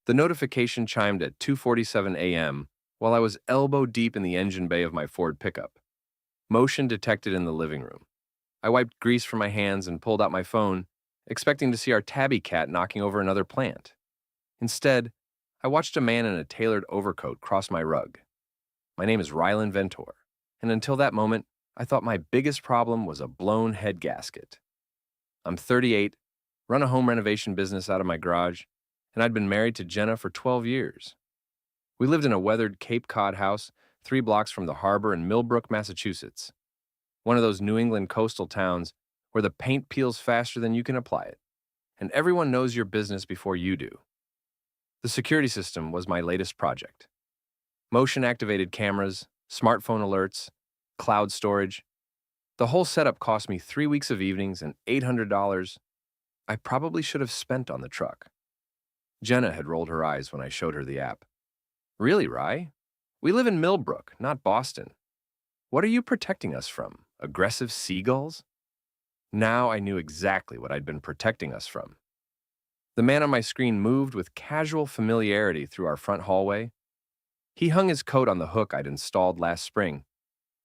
The notification chimed at 2:47 a.m. while I was elbow deep in the engine bay of my Ford pickup. Motion detected in the living room. I wiped grease from my hands and pulled out my phone, expecting to see our tabby cat knocking over another plant. Instead, I watched a man in a tailored overcoat cross my rug. My name is Rylan Ventor, and until that moment, I thought my biggest problem was a blown head gasket. I'm 38, run a home renovation business out of my garage, and I'd been married to Jenna for 12 years. We lived in a weathered Cape Cod house 3 blocks from the harbor in Millbrook, Massachusetts, one of those New England coastal towns where the paint peels faster than you can apply it, and everyone knows your business before you do. The security system was my latest project. Motion-activated cameras, smartphone alerts, cloud storage. The whole setup cost me 3 weeks of evenings and $800 I probably should have spent on the truck. Jenna had rolled her eyes when I showed her the app. Really, Rye? We live in Millbrook, not Boston. What are you protecting us from? Aggressive seagulls? Now I knew exactly what I'd been protecting us from. The man on my screen moved with casual familiarity through our front hallway. He hung his coat on the hook I'd installed last spring,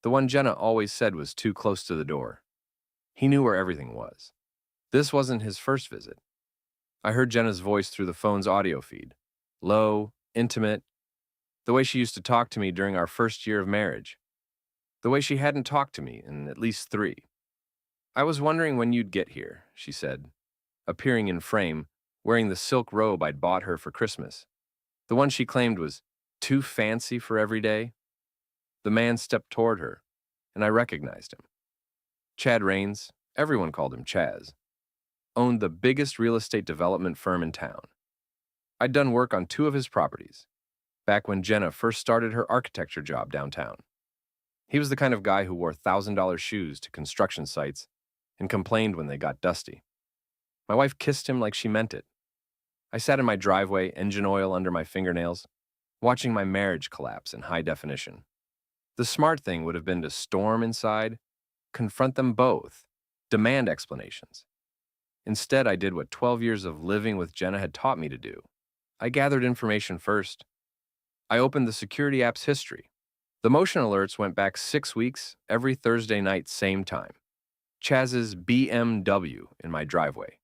the one Jenna always said was too close to the door. He knew where everything was. This wasn't his first visit. I heard Jenna's voice through the phone's audio feed. Low, intimate, the way she used to talk to me during our first year of marriage. The way she hadn't talked to me in at least 3. I was wondering when you'd get here, she said, appearing in frame, wearing the silk robe I'd bought her for Christmas. The one she claimed was too fancy for every day. The man stepped toward her, and I recognized him. Chad Rains, everyone called him Chaz, owned the biggest real estate development firm in town. I'd done work on 2 of his properties, back when Jenna first started her architecture job downtown. He was the kind of guy who wore $1,000 shoes to construction sites and complained when they got dusty. My wife kissed him like she meant it. I sat in my driveway, engine oil under my fingernails, watching my marriage collapse in high definition. The smart thing would have been to storm inside, confront them both, demand explanations. Instead, I did what 12 years of living with Jenna had taught me to do. I gathered information first. I opened the security app's history. The motion alerts went back 6 weeks, every Thursday night, same time. Chaz's BMW in my driveway,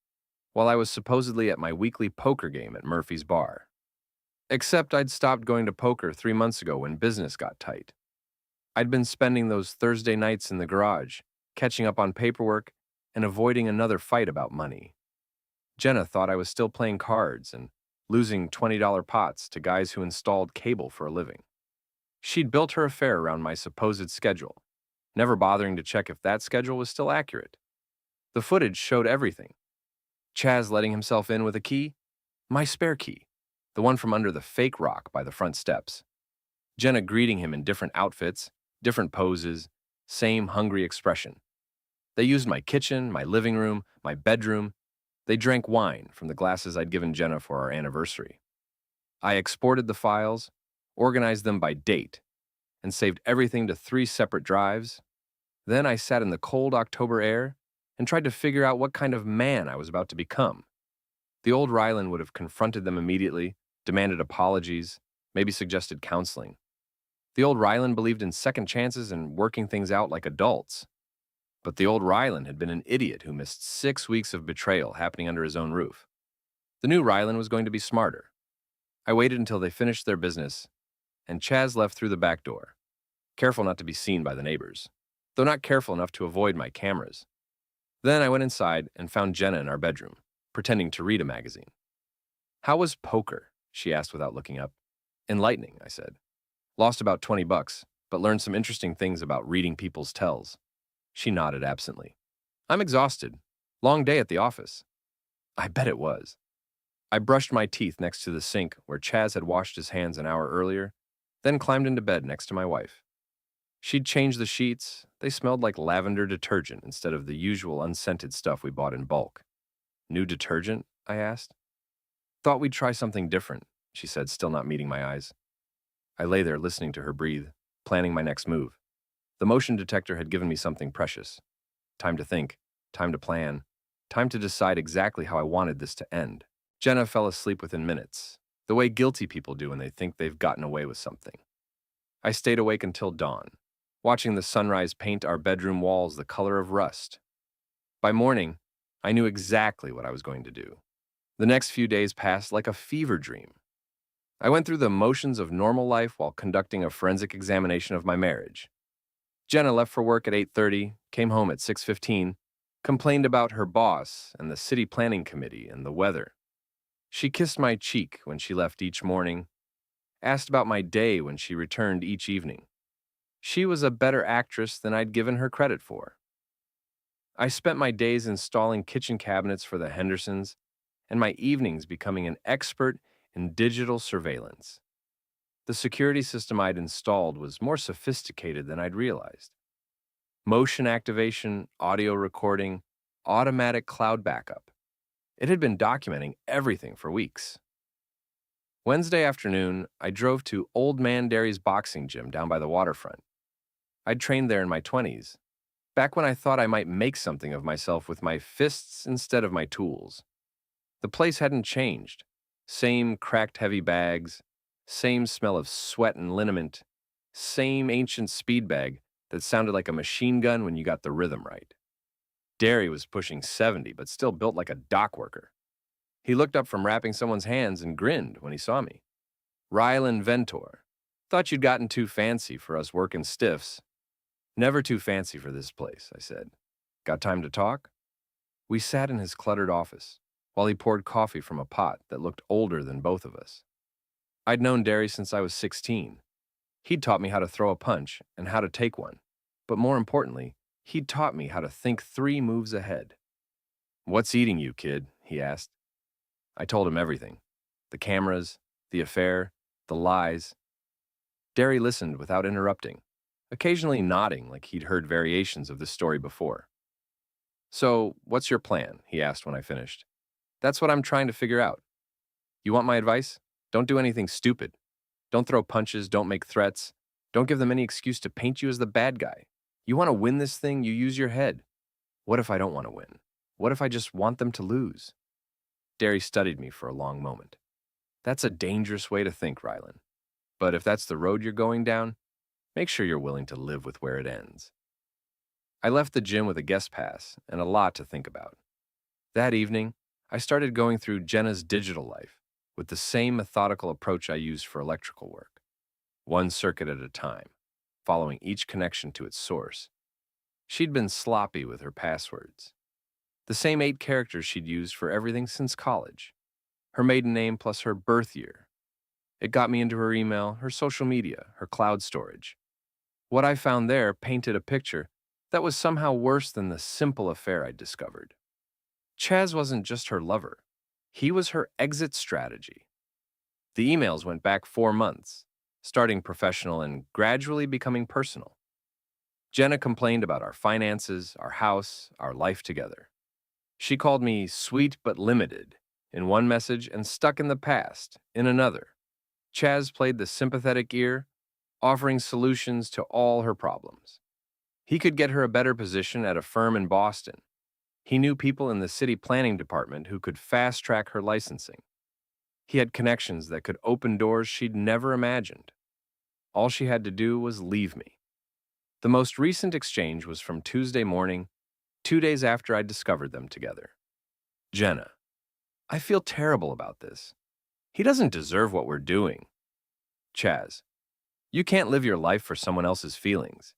while I was supposedly at my weekly poker game at Murphy's Bar. Except I'd stopped going to poker 3 months ago when business got tight. I'd been spending those Thursday nights in the garage, catching up on paperwork and avoiding another fight about money. Jenna thought I was still playing cards and losing $20 pots to guys who installed cable for a living. She'd built her affair around my supposed schedule, never bothering to check if that schedule was still accurate. The footage showed everything. Chaz letting himself in with a key, my spare key, the one from under the fake rock by the front steps. Jenna greeting him in different outfits, different poses, same hungry expression. They used my kitchen, my living room, my bedroom. They drank wine from the glasses I'd given Jenna for our anniversary. I exported the files, organized them by date, and saved everything to 3 separate drives. Then I sat in the cold October air and tried to figure out what kind of man I was about to become. The old Rylan would have confronted them immediately, demanded apologies, maybe suggested counseling. The old Rylan believed in second chances and working things out like adults. But the old Rylan had been an idiot who missed 6 weeks of betrayal happening under his own roof. The new Rylan was going to be smarter. I waited until they finished their business, and Chaz left through the back door, careful not to be seen by the neighbors, though not careful enough to avoid my cameras. Then I went inside and found Jenna in our bedroom, pretending to read a magazine. "How was poker?" she asked without looking up. "Enlightening," I said. "Lost about $20, but learned some interesting things about reading people's tells." She nodded absently. "I'm exhausted. Long day at the office." I bet it was. I brushed my teeth next to the sink where Chaz had washed his hands an hour earlier, then climbed into bed next to my wife. She'd changed the sheets. They smelled like lavender detergent instead of the usual unscented stuff we bought in bulk. "New detergent?" I asked. "Thought we'd try something different," she said, still not meeting my eyes. I lay there listening to her breathe, planning my next move. The motion detector had given me something precious. Time to think, time to plan, time to decide exactly how I wanted this to end. Jenna fell asleep within minutes. the way guilty people do when they think they've gotten away with something. I stayed awake until dawn, watching the sunrise paint our bedroom walls the color of rust. By morning, I knew exactly what I was going to do. The next few days passed like a fever dream. I went through the motions of normal life while conducting a forensic examination of my marriage. Jenna left for work at 8:30, came home at 6:15, complained about her boss and the city planning committee and the weather. She kissed my cheek when she left each morning, asked about my day when she returned each evening. She was a better actress than I'd given her credit for. I spent my days installing kitchen cabinets for the Hendersons and my evenings becoming an expert in digital surveillance. The security system I'd installed was more sophisticated than I'd realized. Motion activation, audio recording, automatic cloud backup. It had been documenting everything for weeks. Wednesday afternoon, I drove to Old Man Derry's boxing gym down by the waterfront. I'd trained there in my 20s, back when I thought I might make something of myself with my fists instead of my tools. The place hadn't changed. Same cracked heavy bags, same smell of sweat and liniment, same ancient speed bag that sounded like a machine gun when you got the rhythm right. Derry was pushing 70, but still built like a dock worker. He looked up from wrapping someone's hands and grinned when he saw me. Rylan Ventor. Thought you'd gotten too fancy for us working stiffs. Never too fancy for this place, I said. Got time to talk? We sat in his cluttered office while he poured coffee from a pot that looked older than both of us. I'd known Derry since I was 16. He'd taught me how to throw a punch and how to take one. But more importantly, he'd taught me how to think 3 moves ahead. "What's eating you, kid?" he asked. I told him everything. The cameras, the affair, the lies. Derry listened without interrupting, occasionally nodding like he'd heard variations of this story before. "So, what's your plan?" he asked when I finished. "That's what I'm trying to figure out. You want my advice? Don't do anything stupid. Don't throw punches, don't make threats. Don't give them any excuse to paint you as the bad guy. You want to win this thing, you use your head. What if I don't want to win? What if I just want them to lose?" Derry studied me for a long moment. "That's a dangerous way to think, Rylan. But if that's the road you're going down, make sure you're willing to live with where it ends." I left the gym with a guest pass and a lot to think about. That evening, I started going through Jenna's digital life with the same methodical approach I used for electrical work. One circuit at a time, following each connection to its source. She'd been sloppy with her passwords. The same 8 characters she'd used for everything since college. Her maiden name plus her birth year. It got me into her email, her social media, her cloud storage. What I found there painted a picture that was somehow worse than the simple affair I'd discovered. Chaz wasn't just her lover. He was her exit strategy. The emails went back 4 months, starting professional and gradually becoming personal. Jenna complained about our finances, our house, our life together. She called me sweet but limited in one message and stuck in the past in another. Chaz played the sympathetic ear, offering solutions to all her problems. He could get her a better position at a firm in Boston. He knew people in the city planning department who could fast-track her licensing. He had connections that could open doors she'd never imagined. All she had to do was leave me. The most recent exchange was from Tuesday morning, 2 days after I discovered them together. "Jenna, I feel terrible about this. He doesn't deserve what we're doing." Chaz, "You can't live your life for someone else's feelings.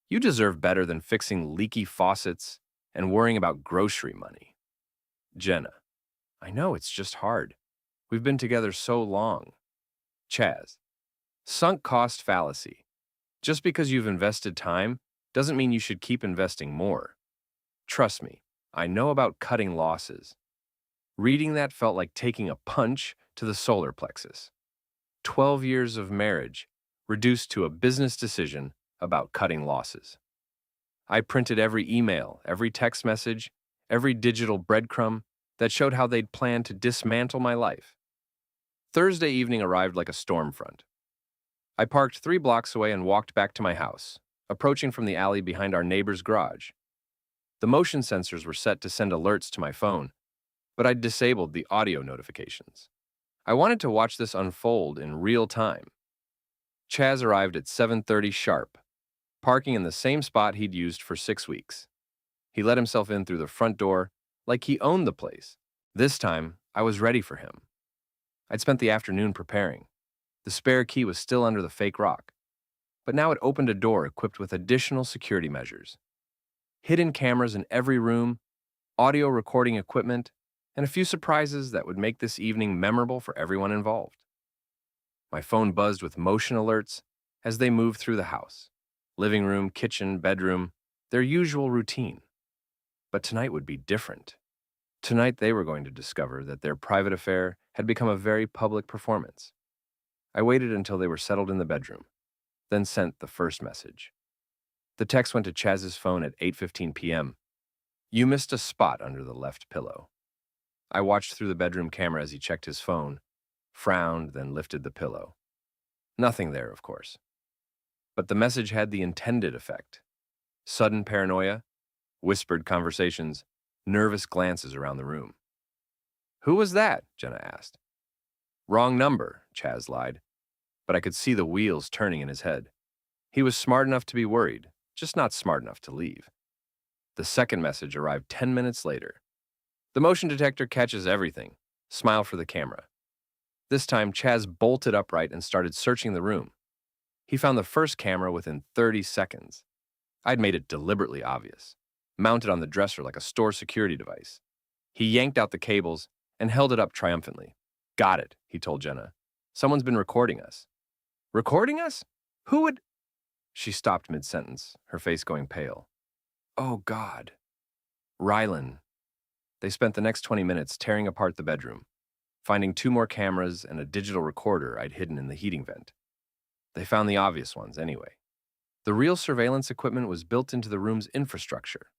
You deserve better than fixing leaky faucets and worrying about grocery money." Jenna, "I know, it's just hard. We've been together so long." Chaz, "Sunk cost fallacy. Just because you've invested time doesn't mean you should keep investing more. Trust me, I know about cutting losses. Reading that felt like taking a punch to the solar plexus. 12 years of marriage reduced to a business decision about cutting losses. I printed every email, every text message, every digital breadcrumb that showed how they'd planned to dismantle my life. Thursday evening arrived like a storm front. I parked 3 blocks away and walked back to my house, approaching from the alley behind our neighbor's garage. The motion sensors were set to send alerts to my phone, but I'd disabled the audio notifications. I wanted to watch this unfold in real time. Chaz arrived at 7:30 sharp, parking in the same spot he'd used for 6 weeks. He let himself in through the front door like he owned the place. This time, I was ready for him. I'd spent the afternoon preparing. The spare key was still under the fake rock, but now it opened a door equipped with additional security measures. Hidden cameras in every room, audio recording equipment, and a few surprises that would make this evening memorable for everyone involved. My phone buzzed with motion alerts as they moved through the house. Living room, kitchen, bedroom, their usual routine. But tonight would be different. Tonight they were going to discover that their private affair had become a very public performance. I waited until they were settled in the bedroom, then sent the first message. The text went to Chaz's phone at 8:15 p.m. You missed a spot under the left pillow. I watched through the bedroom camera as he checked his phone, frowned, then lifted the pillow. Nothing there, of course. But the message had the intended effect. Sudden paranoia, whispered conversations, nervous glances around the room. Who was that? Jenna asked. Wrong number, Chaz lied, but I could see the wheels turning in his head. He was smart enough to be worried, just not smart enough to leave. The second message arrived 10 minutes later. The motion detector catches everything. Smile for the camera. This time, Chaz bolted upright and started searching the room. He found the first camera within 30 seconds. I'd made it deliberately obvious, mounted on the dresser like a store security device. He yanked out the cables and held it up triumphantly. Got it, he told Jenna. Someone's been recording us. Recording us? Who would? She stopped mid-sentence, her face going pale. Oh, God. Rylan. They spent the next 20 minutes tearing apart the bedroom, finding 2 more cameras and a digital recorder I'd hidden in the heating vent. They found the obvious ones anyway. The real surveillance equipment was built into the room's infrastructure.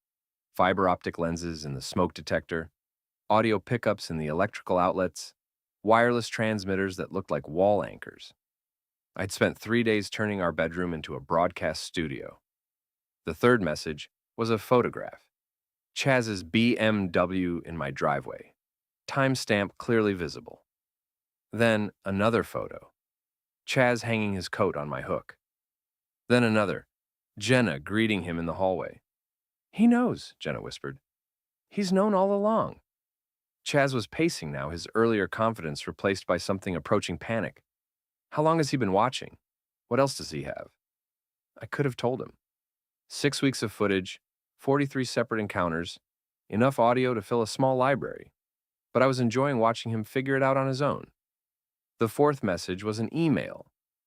Fiber optic lenses in the smoke detector, audio pickups in the electrical outlets, wireless transmitters that looked like wall anchors. I'd spent 3 days turning our bedroom into a broadcast studio. The third message was a photograph. Chaz's BMW in my driveway, timestamp clearly visible. Then another photo. Chaz hanging his coat on my hook. Then another. Jenna greeting him in the hallway. He knows, Jenna whispered. He's known all along. Chaz was pacing now, his earlier confidence replaced by something approaching panic. How long has he been watching? What else does he have? I could have told him. 6 weeks of footage, 43 separate encounters, enough audio to fill a small library. But I was enjoying watching him figure it out on his own. The fourth message was an email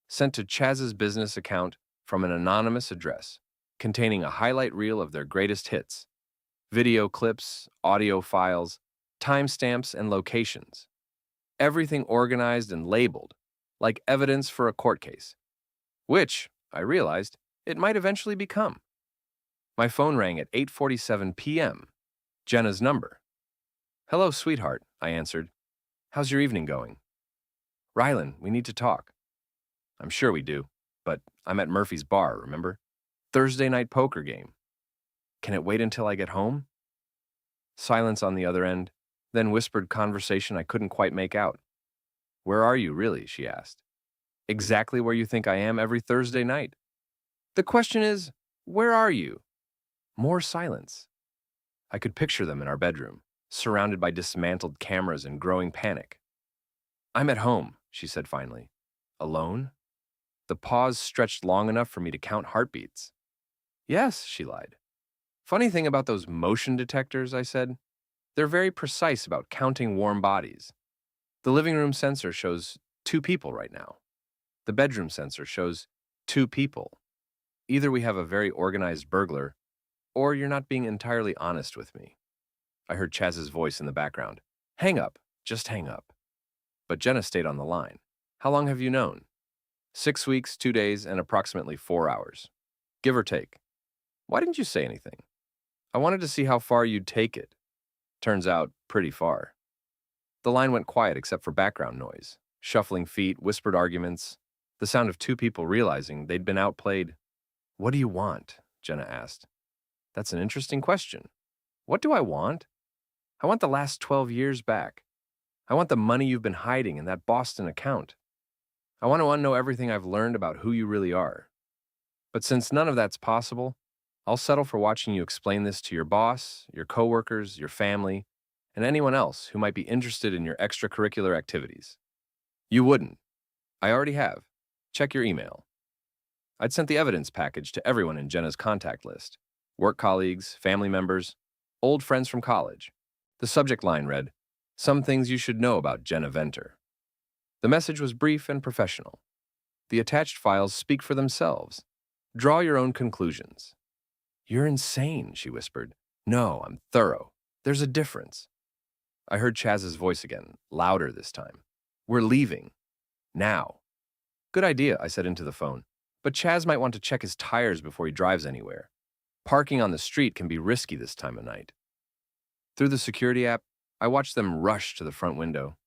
sent to Chaz's business account from an anonymous address, containing a highlight reel of their greatest hits, video clips, audio files, timestamps, and locations. Everything organized and labeled, like evidence for a court case, which, I realized, it might eventually become. My phone rang at 8:47 p.m., Jenna's number. Hello, sweetheart, I answered. How's your evening going? Rylan, we need to talk. I'm sure we do, but I'm at Murphy's bar, remember? Thursday night poker game. Can it wait until I get home? Silence on the other end, then whispered conversation I couldn't quite make out. Where are you, really? She asked. Exactly where you think I am every Thursday night. The question is, where are you? More silence. I could picture them in our bedroom, surrounded by dismantled cameras and growing panic. I'm at home, she said finally. Alone? The pause stretched long enough for me to count heartbeats. Yes, she lied. Funny thing about those motion detectors, I said. They're very precise about counting warm bodies. The living room sensor shows 2 people right now. The bedroom sensor shows 2 people. Either we have a very organized burglar, or you're not being entirely honest with me. I heard Chaz's voice in the background. Hang up. Just hang up. But Jenna stayed on the line. How long have you known? 6 weeks, 2 days, and approximately 4 hours. Give or take. Why didn't you say anything? I wanted to see how far you'd take it. Turns out, pretty far. The line went quiet except for background noise. Shuffling feet, whispered arguments, the sound of 2 people realizing they'd been outplayed. What do you want? Jenna asked. That's an interesting question. What do I want? I want the last 12 years back. I want the money you've been hiding in that Boston account. I want to know everything I've learned about who you really are. But since none of that's possible, I'll settle for watching you explain this to your boss, your coworkers, your family, and anyone else who might be interested in your extracurricular activities. You wouldn't. I already have. Check your email. I'd sent the evidence package to everyone in Jenna's contact list: work colleagues, family members, old friends from college. The subject line read, "Some things you should know about Jenna Venter." The message was brief and professional. The attached files speak for themselves. Draw your own conclusions. "You're insane," she whispered. "No, I'm thorough. There's a difference." I heard Chaz's voice again, louder this time. "We're leaving. Now." "Good idea," I said into the phone. "But Chaz might want to check his tires before he drives anywhere. Parking on the street can be risky this time of night." Through the security app, I watched them rush to the front window.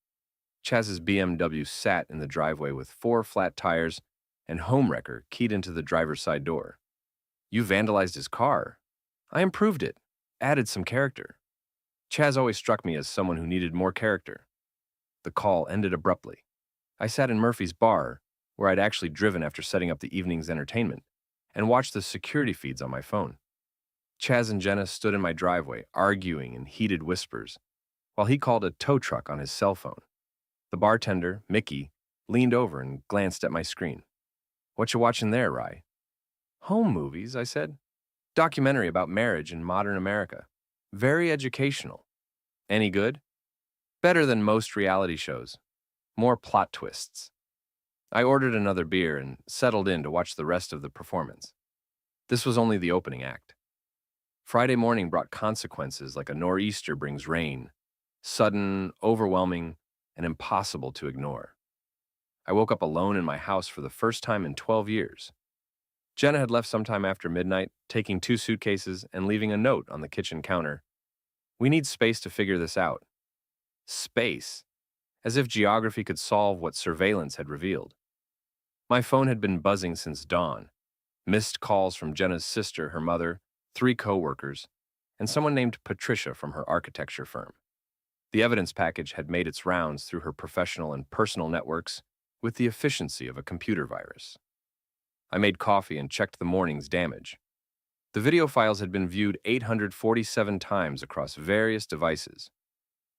Chaz's BMW sat in the driveway with 4 flat tires and homewrecker keyed into the driver's side door. "You vandalized his car." "I improved it, added some character." Chaz always struck me as someone who needed more character. The call ended abruptly. I sat in Murphy's bar, where I'd actually driven after setting up the evening's entertainment, and watched the security feeds on my phone. Chaz and Jenna stood in my driveway, arguing in heated whispers, while he called a tow truck on his cell phone. The bartender, Mickey, leaned over and glanced at my screen. "What you watching there, Rye?" "Home movies," I said. "Documentary about marriage in modern America. Very educational." "Any good?" "Better than most reality shows. More plot twists." I ordered another beer and settled in to watch the rest of the performance. This was only the opening act. Friday morning brought consequences like a nor'easter brings rain, sudden, overwhelming, and impossible to ignore. I woke up alone in my house for the first time in 12 years. Jenna had left sometime after midnight, taking 2 suitcases and leaving a note on the kitchen counter. "We need space to figure this out." Space. As if geography could solve what surveillance had revealed. My phone had been buzzing since dawn. Missed calls from Jenna's sister, her mother, 3 coworkers, and someone named Patricia from her architecture firm. The evidence package had made its rounds through her professional and personal networks with the efficiency of a computer virus. I made coffee and checked the morning's damage. The video files had been viewed 847 times across various devices.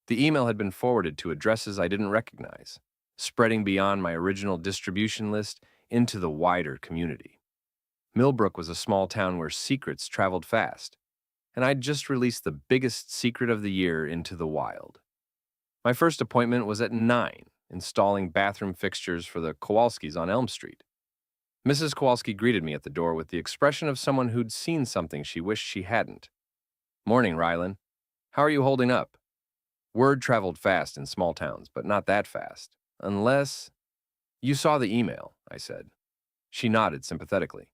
The email had been forwarded to addresses I didn't recognize, spreading beyond my original distribution list into the wider community. Millbrook was a small town where secrets traveled fast, and I'd just released the biggest secret of the year into the wild. My first appointment was at 9, installing bathroom fixtures for the Kowalskis on Elm Street. Mrs. Kowalski greeted me at the door with the expression of someone who'd seen something she wished she hadn't. "Morning, Rylan. How are you holding up?" Word traveled fast in small towns, but not that fast. Unless... "You saw the email," I said. She nodded sympathetically.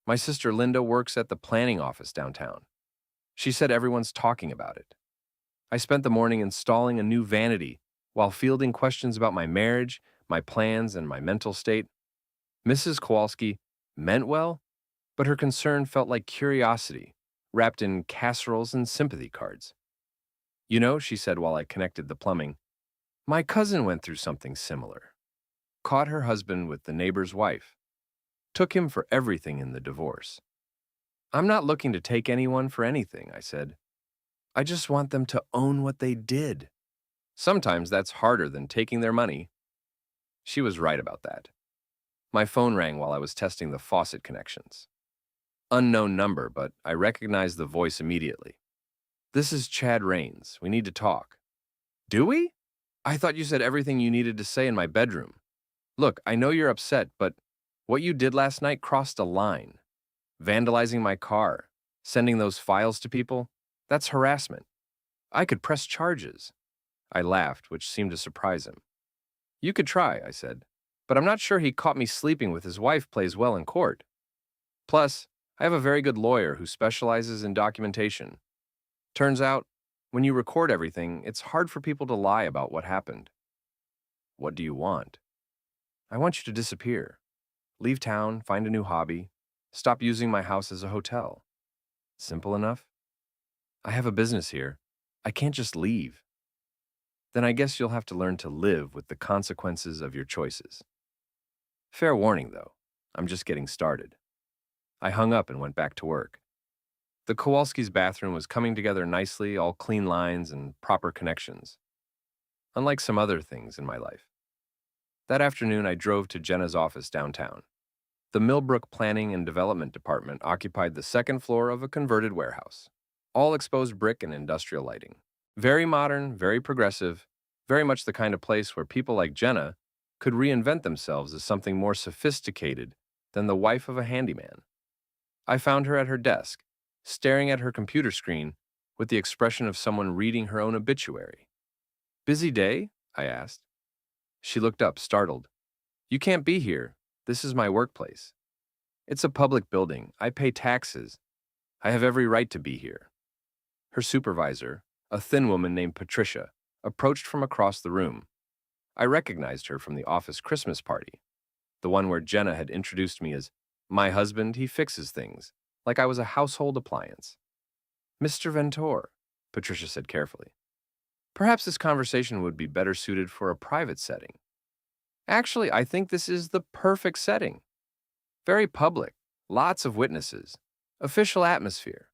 "My sister Linda works at the planning office downtown. She said everyone's talking about it." I spent the morning installing a new vanity while fielding questions about my marriage, my plans, and my mental state. Mrs. Kowalski meant well, but her concern felt like curiosity, wrapped in casseroles and sympathy cards. "You know," she said while I connected the plumbing, "my cousin went through something similar. Caught her husband with the neighbor's wife. Took him for everything in the divorce." "I'm not looking to take anyone for anything," I said. "I just want them to own what they did. Sometimes that's harder than taking their money." She was right about that. My phone rang while I was testing the faucet connections. Unknown number, but I recognized the voice immediately. "This is Chad Rains. We need to talk." "Do we? I thought you said everything you needed to say in my bedroom. Look, I know you're upset, but what you did last night crossed a line. Vandalizing my car, sending those files to people, that's harassment. I could press charges." I laughed, which seemed to surprise him. "You could try," I said, "but I'm not sure he caught me sleeping with his wife plays well in court. Plus, I have a very good lawyer who specializes in documentation. Turns out, when you record everything, it's hard for people to lie about what happened." "What do you want?" "I want you to disappear. Leave town, find a new hobby, stop using my house as a hotel." "Simple enough." "I have a business here. I can't just leave." then I guess you'll have to learn to live with the consequences of your choices. Fair warning, though, I'm just getting started. I hung up and went back to work. The Kowalski's bathroom was coming together nicely, all clean lines and proper connections, unlike some other things in my life. That afternoon, I drove to Jenna's office downtown. The Millbrook Planning and Development Department occupied the second floor of a converted warehouse, all exposed brick and industrial lighting. Very modern, very progressive, very much the kind of place where people like Jenna could reinvent themselves as something more sophisticated than the wife of a handyman. I found her at her desk, staring at her computer screen with the expression of someone reading her own obituary. "Busy day?" I asked. She looked up, startled. "You can't be here. This is my workplace. It's a public building. I pay taxes. I have every right to be here." Her supervisor, a thin woman named Patricia, approached from across the room. I recognized her from the office Christmas party, the one where Jenna had introduced me as, "My husband, he fixes things," like I was a household appliance. "Mr. Ventor," Patricia said carefully, "perhaps this conversation would be better suited for a private setting." "Actually, I think this is the perfect setting. Very public, lots of witnesses, official atmosphere.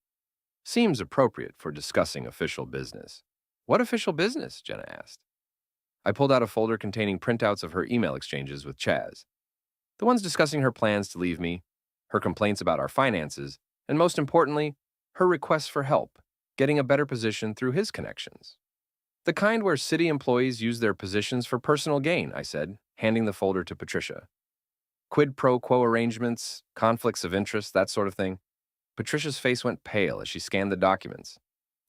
Seems appropriate for discussing official business." "What official business?" Jenna asked. I pulled out a folder containing printouts of her email exchanges with Chaz, the ones discussing her plans to leave me, her complaints about our finances, and most importantly, her requests for help, getting a better position through his connections. "The kind where city employees use their positions for personal gain," I said, handing the folder to Patricia. "Quid pro quo arrangements, conflicts of interest, that sort of thing." Patricia's face went pale as she scanned the documents.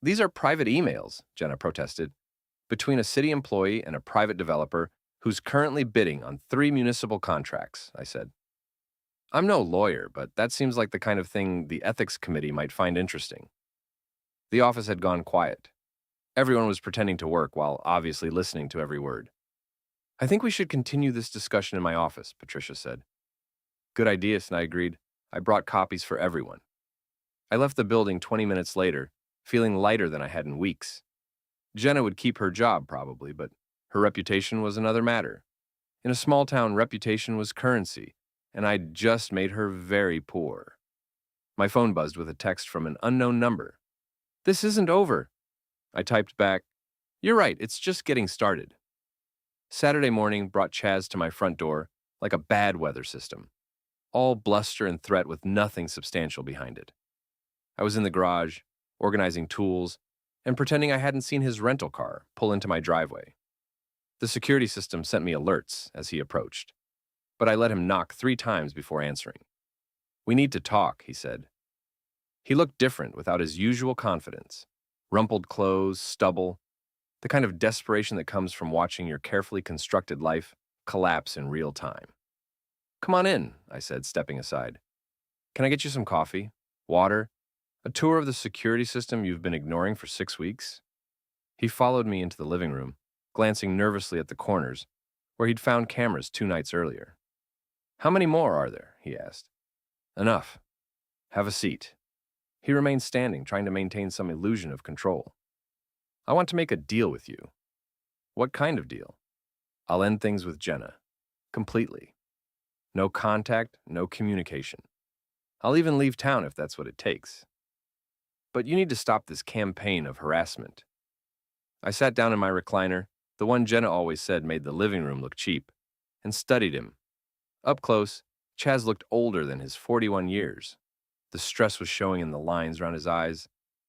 "These are private emails," Jenna protested, "between a city employee and a private developer who's currently bidding on 3 municipal contracts," I said. "I'm no lawyer, but that seems like the kind of thing the ethics committee might find interesting." The office had gone quiet. Everyone was pretending to work while obviously listening to every word. "I think we should continue this discussion in my office," Patricia said. "Good idea," I agreed. I brought copies for everyone. I left the building 20 minutes later, feeling lighter than I had in weeks. Jenna would keep her job, probably, but her reputation was another matter. In a small town, reputation was currency, and I'd just made her very poor. My phone buzzed with a text from an unknown number. "This isn't over." I typed back, "You're right, it's just getting started." Saturday morning brought Chaz to my front door like a bad weather system, all bluster and threat with nothing substantial behind it. I was in the garage, organizing tools, and pretending I hadn't seen his rental car pull into my driveway. The security system sent me alerts as he approached, but I let him knock 3 times before answering. "We need to talk," he said. He looked different without his usual confidence. Rumpled clothes, stubble, the kind of desperation that comes from watching your carefully constructed life collapse in real time. "Come on in," I said, stepping aside. "Can I get you some coffee? Water? A tour of the security system you've been ignoring for 6 weeks?" He followed me into the living room, glancing nervously at the corners, where he'd found cameras 2 nights earlier. "How many more are there?" he asked. "Enough. Have a seat." He remained standing, trying to maintain some illusion of control. "I want to make a deal with you." "What kind of deal?" "I'll end things with Jenna. Completely. No contact, no communication. I'll even leave town if that's what it takes. But you need to stop this campaign of harassment." I sat down in my recliner, the one Jenna always said made the living room look cheap, and studied him. Up close, Chaz looked older than his 41 years. The stress was showing in the lines around his eyes,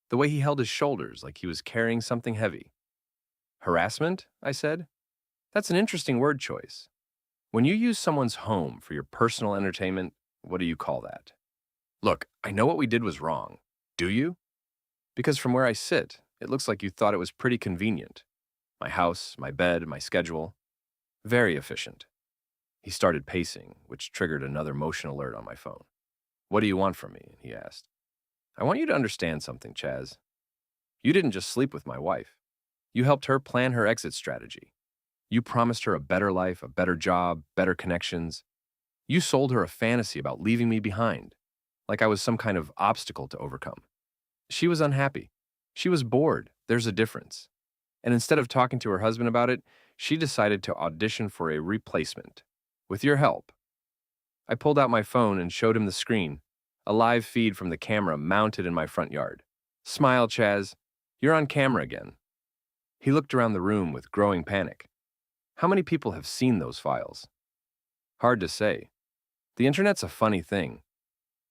the way he held his shoulders like he was carrying something heavy. "Harassment?" I said. "That's an interesting word choice. When you use someone's home for your personal entertainment, what do you call that?" "Look, I know what we did was wrong. Do you? Because from where I sit, it looks like you thought it was pretty convenient. My house, my bed, my schedule. Very efficient." He started pacing, which triggered another motion alert on my phone. "What do you want from me?" he asked. "I want you to understand something, Chaz. You didn't just sleep with my wife. You helped her plan her exit strategy. You promised her a better life, a better job, better connections. You sold her a fantasy about leaving me behind, like I was some kind of obstacle to overcome. She was unhappy. She was bored. There's a difference. And instead of talking to her husband about it, she decided to audition for a replacement. With your help. I pulled out my phone and showed him the screen, a live feed from the camera mounted in my front yard. Smile, Chaz. You're on camera again. He looked around the room with growing panic. How many people have seen those files? Hard to say. The internet's a funny thing.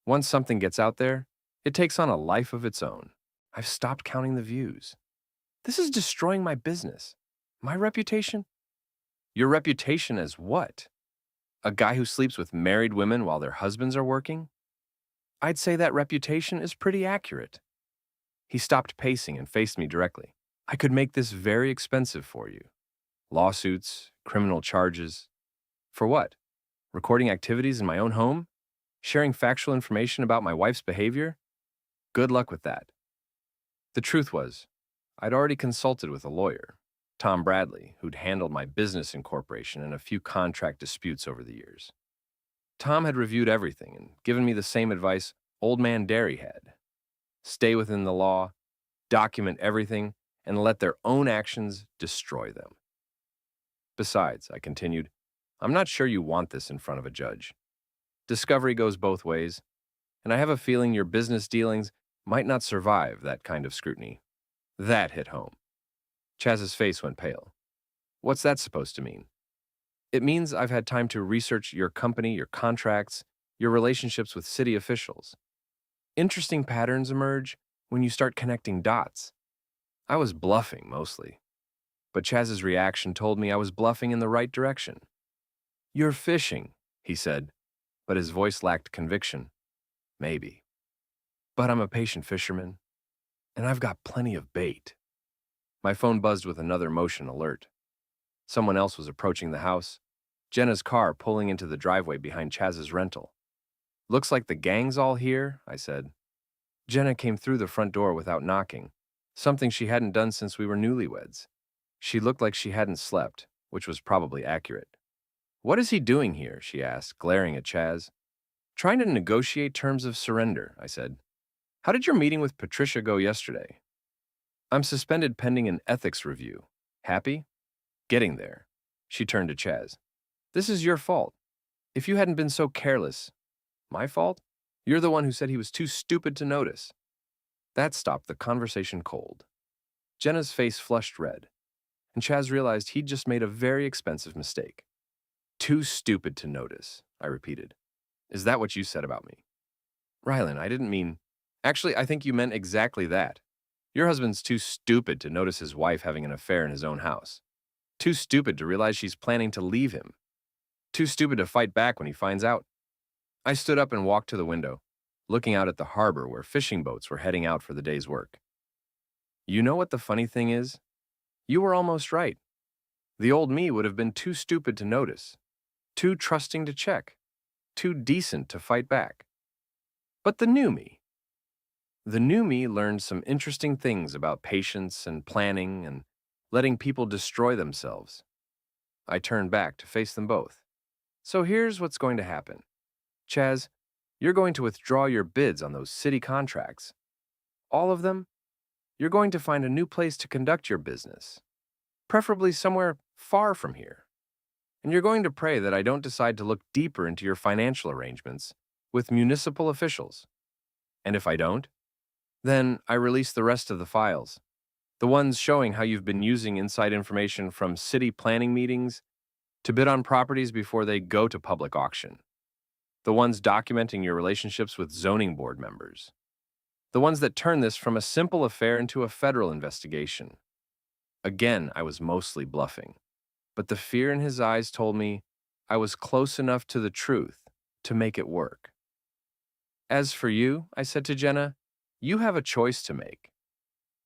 Once something gets out there, it takes on a life of its own. I've stopped counting the views. This is destroying my business. My reputation? Your reputation as what? A guy who sleeps with married women while their husbands are working? I'd say that reputation is pretty accurate. He stopped pacing and faced me directly. I could make this very expensive for you. Lawsuits, criminal charges. For what? Recording activities in my own home? Sharing factual information about my wife's behavior? Good luck with that. The truth was, I'd already consulted with a lawyer, Tom Bradley, who'd handled my business incorporation and a few contract disputes over the years. Tom had reviewed everything and given me the same advice Old Man Derry had. Stay within the law, document everything, and let their own actions destroy them. Besides, I continued, I'm not sure you want this in front of a judge. Discovery goes both ways, and I have a feeling your business dealings might not survive that kind of scrutiny. That hit home. Chaz's face went pale. What's that supposed to mean? It means I've had time to research your company, your contracts, your relationships with city officials. Interesting patterns emerge when you start connecting dots. I was bluffing, mostly. But Chaz's reaction told me I was bluffing in the right direction. You're fishing, he said, but his voice lacked conviction. Maybe. But I'm a patient fisherman, and I've got plenty of bait. My phone buzzed with another motion alert. Someone else was approaching the house, Jenna's car pulling into the driveway behind Chaz's rental. Looks like the gang's all here, I said. Jenna came through the front door without knocking, something she hadn't done since we were newlyweds. She looked like she hadn't slept, which was probably accurate. What is he doing here? She asked, glaring at Chaz. Trying to negotiate terms of surrender, I said. How did your meeting with Patricia go yesterday? I'm suspended pending an ethics review. Happy? Getting there. She turned to Chaz. This is your fault. If you hadn't been so careless. My fault? You're the one who said he was too stupid to notice. That stopped the conversation cold. Jenna's face flushed red, and Chaz realized he'd just made a very expensive mistake. Too stupid to notice, I repeated. Is that what you said about me? Rylan, I didn't mean... Actually, I think you meant exactly that. Your husband's too stupid to notice his wife having an affair in his own house. Too stupid to realize she's planning to leave him. Too stupid to fight back when he finds out. I stood up and walked to the window, looking out at the harbor where fishing boats were heading out for the day's work. You know what the funny thing is? You were almost right. The old me would have been too stupid to notice, too trusting to check, too decent to fight back. But the new me learned some interesting things about patience and planning and letting people destroy themselves. I turned back to face them both. So here's what's going to happen. Chaz, you're going to withdraw your bids on those city contracts. All of them? You're going to find a new place to conduct your business, preferably somewhere far from here. And you're going to pray that I don't decide to look deeper into your financial arrangements with municipal officials. And if I don't, then I release the rest of the files, the ones showing how you've been using inside information from city planning meetings to bid on properties before they go to public auction, the ones documenting your relationships with zoning board members, the ones that turn this from a simple affair into a federal investigation. Again, I was mostly bluffing, but the fear in his eyes told me I was close enough to the truth to make it work. As for you, I said to Jenna, you have a choice to make.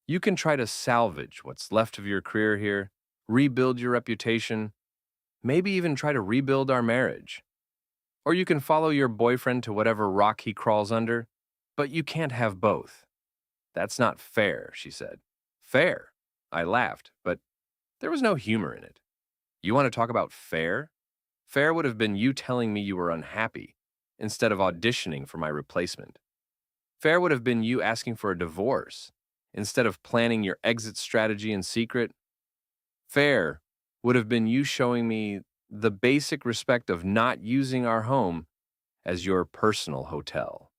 You can try to salvage what's left of your career here, rebuild your reputation, maybe even try to rebuild our marriage. Or you can follow your boyfriend to whatever rock he crawls under, but you can't have both. That's not fair, she said. Fair? I laughed, but there was no humor in it. You want to talk about fair? Fair would have been you telling me you were unhappy instead of auditioning for my replacement. Fair would have been you asking for a divorce instead of planning your exit strategy in secret Fair would have been you showing me the basic respect of not using our home as your personal hotel.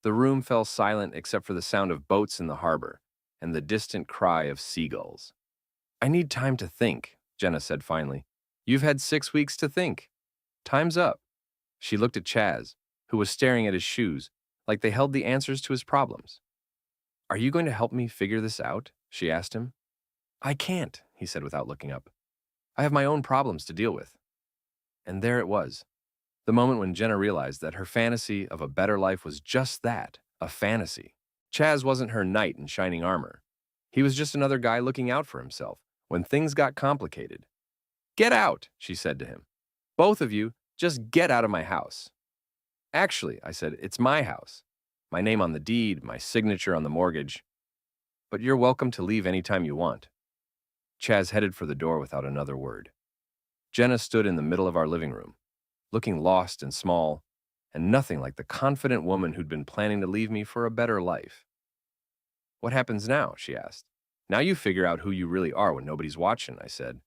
The room fell silent except for the sound of boats in the harbor and the distant cry of seagulls. I need time to think, Jenna said finally. You've had 6 weeks to think. Time's up. She looked at Chaz, who was staring at his shoes, like they held the answers to his problems. Are you going to help me figure this out? She asked him. I can't, he said without looking up. I have my own problems to deal with. And there it was, the moment when Jenna realized that her fantasy of a better life was just that, a fantasy. Chaz wasn't her knight in shining armor. He was just another guy looking out for himself when things got complicated. Get out, she said to him. Both of you, just get out of my house. Actually, I said, it's my house. My name on the deed, my signature on the mortgage. But you're welcome to leave anytime you want. Chaz headed for the door without another word. Jenna stood in the middle of our living room, looking lost and small, and nothing like the confident woman who'd been planning to leave me for a better life. What happens now? She asked. Now you figure out who you really are when nobody's watching, I said,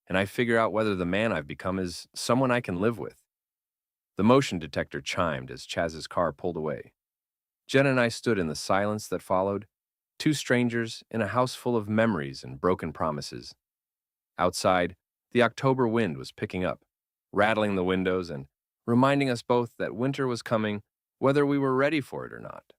and I figure out whether the man I've become is someone I can live with. The motion detector chimed as Chaz's car pulled away. Jenna and I stood in the silence that followed, two strangers in a house full of memories and broken promises. Outside, the October wind was picking up, rattling the windows and reminding us both that winter was coming, whether we were ready for it or not.